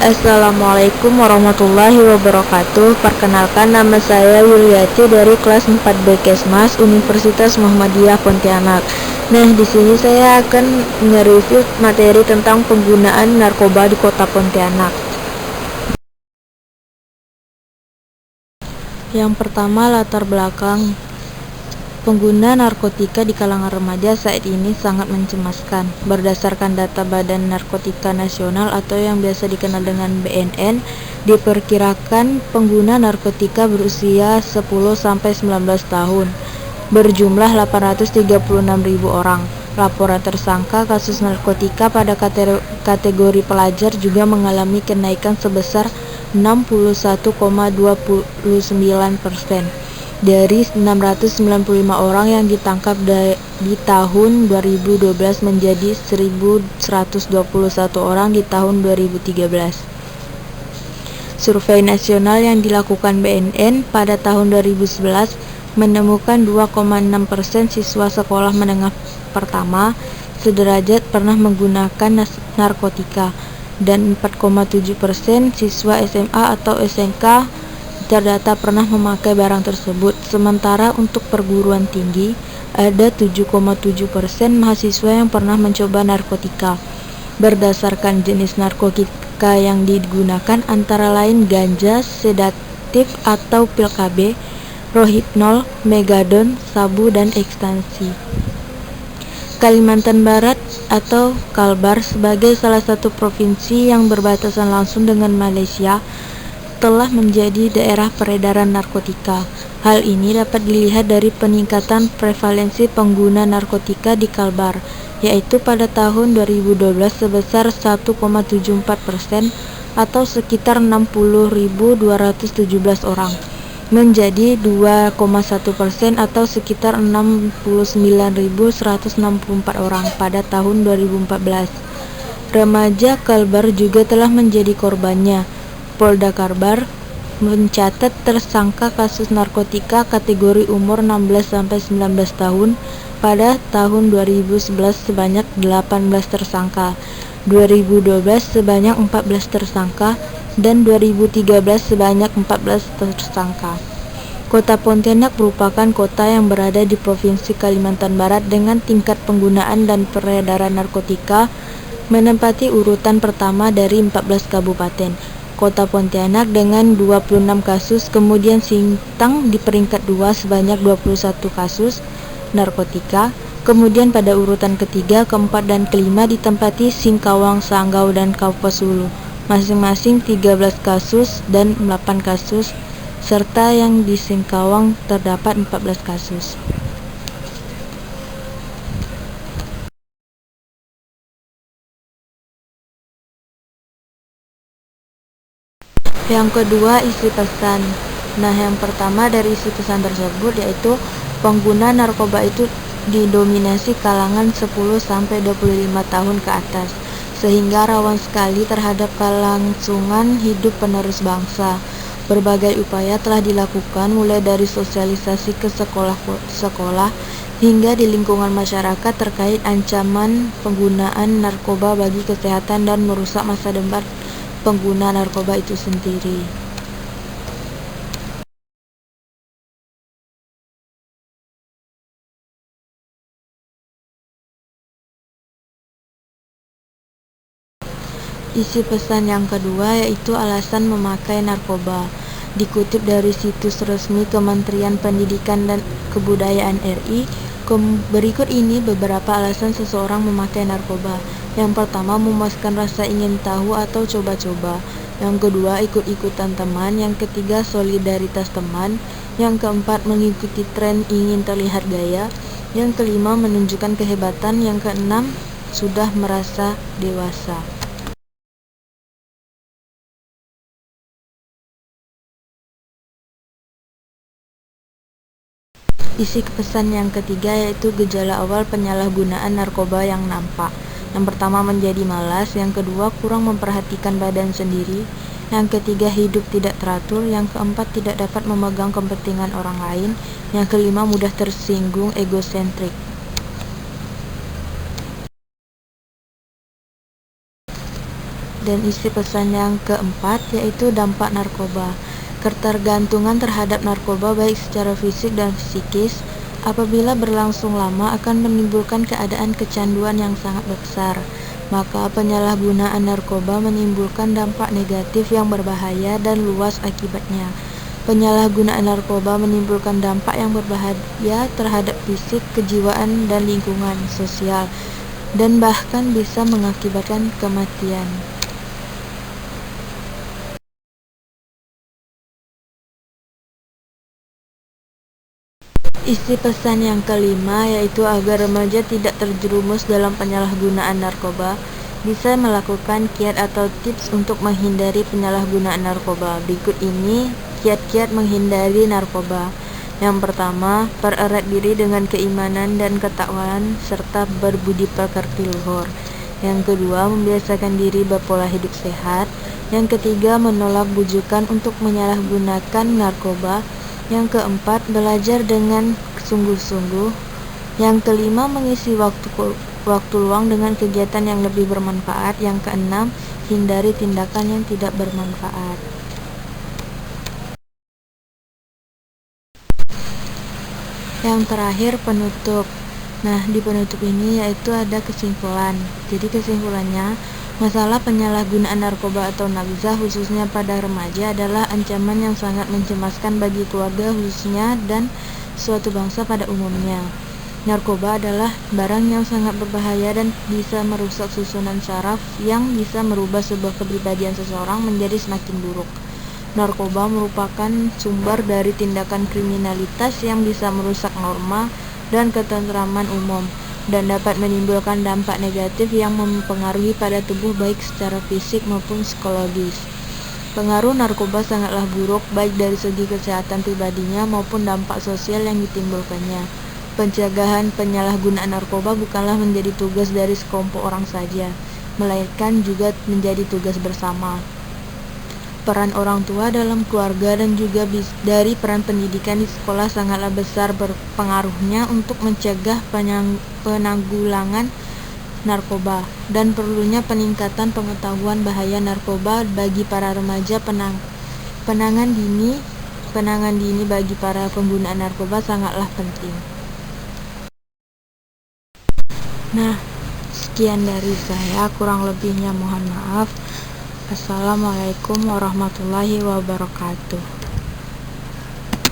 Assalamualaikum warahmatullahi wabarakatuh. Perkenalkan, nama saya Yuliati dari kelas 4B Kesmas Universitas Muhammadiyah Pontianak. Nah, di sini saya akan nge-review materi tentang penggunaan narkoba di Kota Pontianak. Yang pertama, latar belakang. Pengguna narkotika di kalangan remaja saat ini sangat mencemaskan. Berdasarkan data Badan Narkotika Nasional atau yang biasa dikenal dengan BNN, diperkirakan pengguna narkotika berusia 10-19 tahun berjumlah 836.000 orang. Laporan tersangka kasus narkotika pada kategori pelajar juga mengalami kenaikan sebesar 61,29%. Dari 695 orang yang ditangkap di tahun 2012 menjadi 1.121 orang di tahun 2013. Survei nasional yang dilakukan BNN pada tahun 2011 menemukan 2,6% siswa sekolah menengah pertama sederajat pernah menggunakan narkotika dan 4,7% siswa SMA atau SMK terdata pernah memakai barang tersebut. Sementara untuk perguruan tinggi, ada 7,7% mahasiswa yang pernah mencoba narkotika. Berdasarkan jenis narkotika yang digunakan antara lain ganja, sedatif atau pil KB, rohypnol, megadon, sabu, dan ekstasi. Kalimantan Barat atau Kalbar sebagai salah satu provinsi yang berbatasan langsung dengan Malaysia telah menjadi daerah peredaran narkotika. Hal ini dapat dilihat dari peningkatan prevalensi pengguna narkotika di Kalbar, yaitu pada tahun 2012 sebesar 1,74% atau sekitar 60.217 orang, menjadi 2,1% atau sekitar 69.164 orang pada tahun 2014. Remaja Kalbar juga telah menjadi korbannya. Polda Kalbar mencatat tersangka kasus narkotika kategori umur 16-19 tahun pada tahun 2011 sebanyak 18 tersangka, 2012 sebanyak 14 tersangka, dan 2013 sebanyak 14 tersangka. Kota Pontianak merupakan kota yang berada di Provinsi Kalimantan Barat dengan tingkat penggunaan dan peredaran narkotika menempati urutan pertama dari 14 kabupaten. Kota Pontianak dengan 26 kasus, kemudian Sintang di peringkat 2 sebanyak 21 kasus narkotika, kemudian pada urutan ketiga, keempat, dan kelima ditempati Singkawang, Sanggau, dan Kapuas Hulu, masing-masing 13 kasus dan 8 kasus, serta yang di Singkawang terdapat 14 kasus. Yang kedua, isi pesan. Nah, yang pertama dari isi pesan tersebut yaitu pengguna narkoba itu didominasi kalangan 10-25 tahun ke atas, sehingga rawan sekali terhadap kelangsungan hidup penerus bangsa. Berbagai upaya telah dilakukan mulai dari sosialisasi ke sekolah-sekolah hingga di lingkungan masyarakat terkait ancaman penggunaan narkoba bagi kesehatan dan merusak masa depan pengguna narkoba itu sendiri. Isi pesan yang kedua yaitu alasan memakai narkoba. Dikutip dari situs resmi Kementerian Pendidikan dan Kebudayaan RI, berikut ini beberapa alasan seseorang memakai narkoba. Yang pertama, memuaskan rasa ingin tahu atau coba-coba. Yang kedua, ikut-ikutan teman. Yang ketiga, solidaritas teman. Yang keempat, mengikuti tren ingin terlihat gaya. Yang kelima, menunjukkan kehebatan. Yang keenam, sudah merasa dewasa. Isi pesan yang ketiga yaitu gejala awal penyalahgunaan narkoba yang nampak. Yang pertama, menjadi malas. Yang kedua, kurang memperhatikan badan sendiri. Yang ketiga, hidup tidak teratur. Yang keempat, tidak dapat memegang kepentingan orang lain. Yang kelima, mudah tersinggung, egosentrik. Dan isi pesan yang keempat yaitu dampak narkoba. Ketergantungan terhadap narkoba baik secara fisik dan psikis apabila berlangsung lama akan menimbulkan keadaan kecanduan yang sangat besar. Maka penyalahgunaan narkoba menimbulkan dampak negatif yang berbahaya dan luas akibatnya. Penyalahgunaan narkoba menimbulkan dampak yang berbahaya terhadap fisik, kejiwaan, dan lingkungan sosial, dan bahkan bisa mengakibatkan kematian. Isi pesan yang kelima yaitu agar remaja tidak terjerumus dalam penyalahgunaan narkoba, bisa melakukan kiat atau tips untuk menghindari penyalahgunaan narkoba. Berikut ini kiat-kiat menghindari narkoba. Yang pertama, pererat diri dengan keimanan dan ketakwaan serta berbudi pekerti luhur. Yang kedua, membiasakan diri berpola hidup sehat. Yang ketiga, menolak bujukan untuk menyalahgunakan narkoba. Yang keempat, belajar dengan sungguh-sungguh. Yang kelima, mengisi waktu luang dengan kegiatan yang lebih bermanfaat. Yang keenam, hindari tindakan yang tidak bermanfaat. Yang terakhir, penutup. Nah, di penutup ini yaitu ada kesimpulan. Jadi kesimpulannya, masalah penyalahgunaan narkoba atau nafsa khususnya pada remaja adalah ancaman yang sangat mencemaskan bagi keluarga khususnya dan suatu bangsa pada umumnya. Narkoba adalah barang yang sangat berbahaya dan bisa merusak susunan saraf yang bisa merubah sebuah kepribadian seseorang menjadi semakin buruk. Narkoba merupakan sumber dari tindakan kriminalitas yang bisa merusak norma dan ketentraman umum dan dapat menimbulkan dampak negatif yang mempengaruhi pada tubuh baik secara fisik maupun psikologis. Pengaruh narkoba sangatlah buruk baik dari segi kesehatan pribadinya maupun dampak sosial yang ditimbulkannya. Pencegahan penyalahgunaan narkoba bukanlah menjadi tugas dari sekelompok orang saja, melainkan juga menjadi tugas bersama. Peran orang tua dalam keluarga dan juga dari peran pendidikan di sekolah sangatlah besar berpengaruhnya untuk mencegah penanggulangan narkoba dan perlunya peningkatan pengetahuan bahaya narkoba bagi para remaja. Penanganan dini bagi para pengguna narkoba sangatlah penting. Nah, sekian dari saya, kurang lebihnya mohon maaf. Assalamualaikum warahmatullahi wabarakatuh.